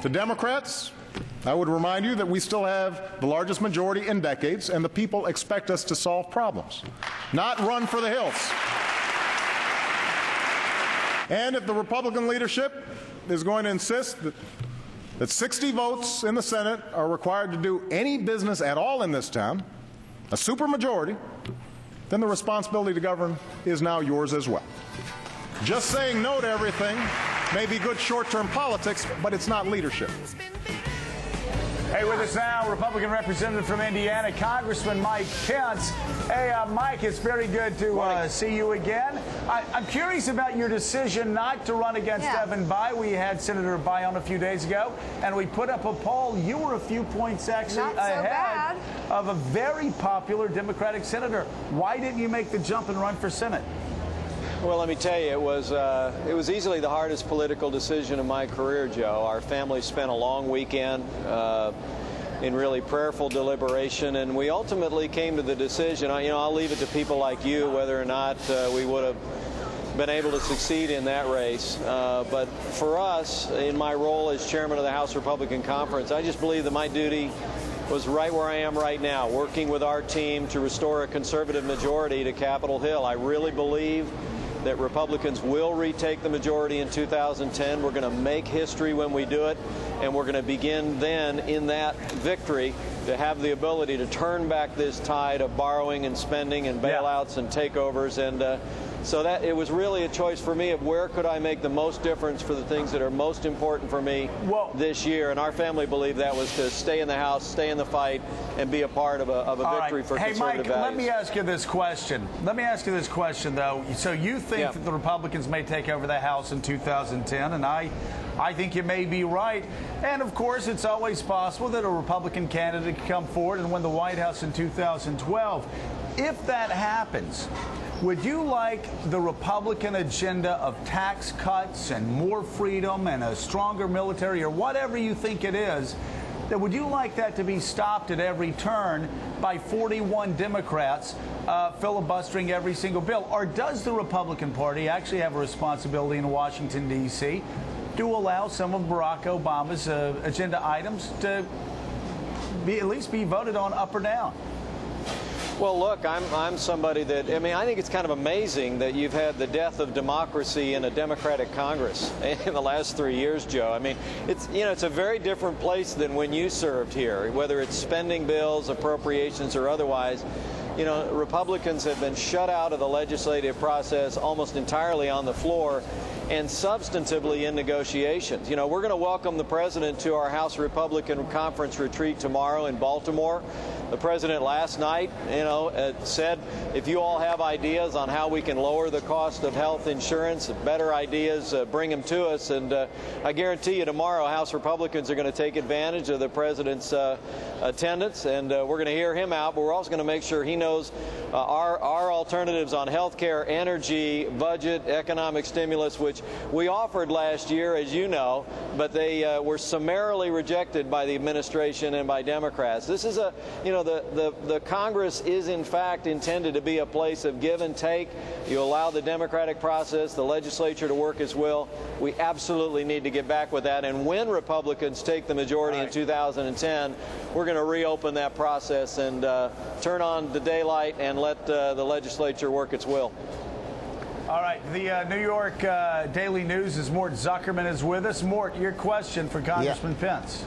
To Democrats, I would remind you that we still have the largest majority in decades, and the people expect us to solve problems, not run for the hills. And if the Republican leadership is going to insist that 60 votes in the Senate are required to do any business at all in this town, a supermajority, then the responsibility to govern is now yours as well. Just saying no to everything may be good short-term politics, but it's not leadership. Hey, with us now, Republican representative from Indiana, Congressman Mike Pence. Hey, Mike, it's very good to see you again. I'm curious about your decision not to run against Evan Bayh. We had Senator Bayh on a few days ago, and we put up a poll. You were a few points actually ahead of a very popular Democratic senator. Why didn't you make the jump and run for Senate? Well, let me tell you, it was easily the hardest political decision of my career, Joe. Our family spent a long weekend in really prayerful deliberation, and we ultimately came to the decision. I'll leave it to people like you whether or not we would have been able to succeed in that race. But for us, in my role as chairman of the House Republican Conference, I just believe that my duty was right where I am right now, working with our team to restore a conservative majority to Capitol Hill. I really believe that Republicans will retake the majority in 2010. We're going to make history when we do it, and we're going to begin then in that victory to have the ability to turn back this tide of borrowing and spending and bailouts and takeovers. And so that it was really a choice for me of where could I make the most difference for the things that are most important for me this year. And our family believed that was to stay in the House, stay in the fight, and be a part of a victory for conservative values. Hey, Mike, let me ask you this question. Though. So you think that the Republicans may take over the House in 2010, and I think you may be right. And, of course, it's always possible that a Republican candidate could come forward and win the White House in 2012. If that happens, would you like the Republican agenda of tax cuts and more freedom and a stronger military, or whatever you think it is, would you like that to be stopped at every turn by 41 Democrats filibustering every single bill? Or does the Republican Party actually have a responsibility in Washington, D.C. to allow some of Barack Obama's agenda items to at least be voted on up or down? Well, look, I'm somebody that, I think it's kind of amazing that you've had the death of democracy in a Democratic Congress in the last 3 years, Joe. It's a very different place than when you served here, whether it's spending bills, appropriations, or otherwise. Republicans have been shut out of the legislative process almost entirely on the floor and substantively in negotiations. We're going to welcome the president to our House Republican Conference retreat tomorrow in Baltimore. The president last night, said if you all have ideas on how we can lower the cost of health insurance, better ideas, bring them to us. And I guarantee you tomorrow House Republicans are going to take advantage of the president's attendance, and we're going to hear him out, but we're also going to make sure he knows our alternatives on health care, energy, budget, economic stimulus, which we offered last year, as you know, but they were summarily rejected by the administration and by Democrats. This is the Congress is in fact intended to be a place of give and take. You allow the democratic process, the legislature to work its will. We absolutely need to get back with that. And when Republicans take the majority in 2010, we're going to reopen that process and turn on the daylight and let the legislature work its will. All right, the New York Daily News' Mort Zuckerman is with us. Mort, your question for Congressman Pence.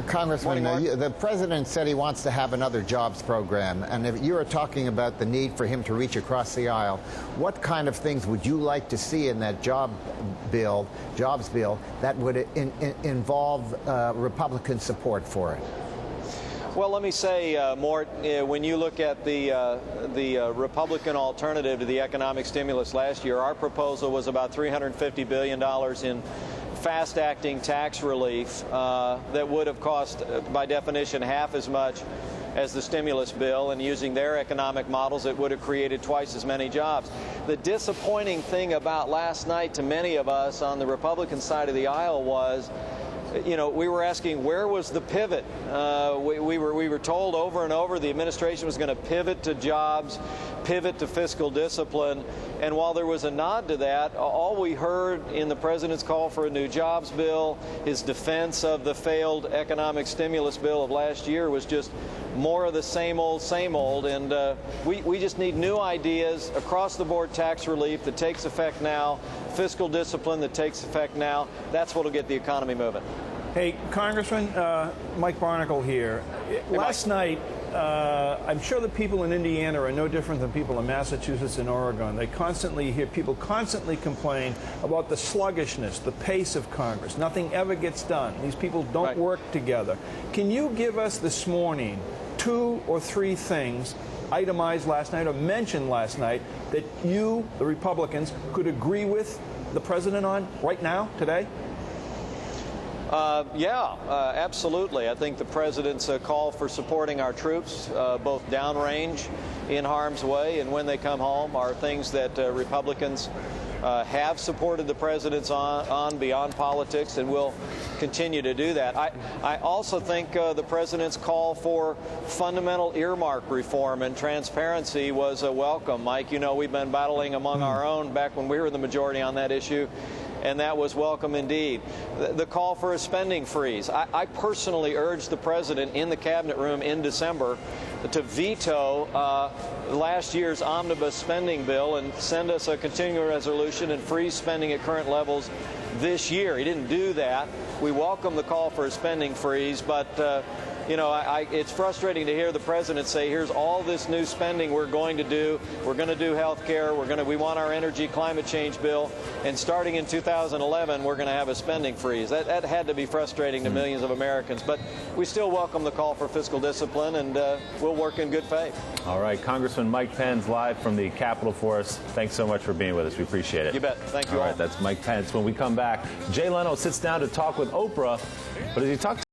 Congressman, the president said he wants to have another jobs program, and if you are talking about the need for him to reach across the aisle, what kind of things would you like to see in that jobs bill that would involve Republican support for it? Well, let me say, Mort, when you look at the Republican alternative to the economic stimulus last year, our proposal was about $350 billion in fast-acting tax relief that would have cost, by definition, half as much as the stimulus bill, and using their economic models, it would have created twice as many jobs. The disappointing thing about last night to many of us on the Republican side of the aisle was you know, we were asking where was the pivot. We were told over and over the administration was going to pivot to jobs, pivot to fiscal discipline. And while there was a nod to that, all we heard in the president's call for a new jobs bill, his defense of the failed economic stimulus bill of last year, was just more of the same old, same old. And we just need new ideas, across the board tax relief that takes effect now, fiscal discipline that takes effect now. That's what will get the economy moving. Hey, Congressman, Mike Barnacle here. Last night, I'm sure the people in Indiana are no different than people in Massachusetts and Oregon. They constantly hear people constantly complain about the sluggishness, the pace of Congress. Nothing ever gets done. These people don't work together. Can you give us this morning 2 or 3 things itemized last night or mentioned last night that you, the Republicans, could agree with the president on right now, today? Absolutely. I think the president's call for supporting our troops, both downrange, in harm's way, and when they come home, are things that Republicans have supported the president's on beyond politics, and will continue to do that. I also think the president's call for fundamental earmark reform and transparency was welcome. Mike, you know, we've been battling among our own back when we were in the majority on that issue, and that was welcome indeed. The call for a spending freeze. I personally urged the president in the cabinet room in December to veto last year's omnibus spending bill and send us a continuing resolution and freeze spending at current levels this year. He didn't do that. We welcome the call for a spending freeze, but you know, it's frustrating to hear the president say, here's all this new spending we're going to do. We're going to do health care. We want our energy climate change bill. And starting in 2011, we're going to have a spending freeze. That had to be frustrating to millions of Americans. But we still welcome the call for fiscal discipline, and we'll work in good faith. All right. Congressman Mike Pence, live from the Capitol for us. Thanks so much for being with us. We appreciate it. You bet. Thank you all. All right. That's Mike Pence. When we come back, Jay Leno sits down to talk with Oprah. But as he talks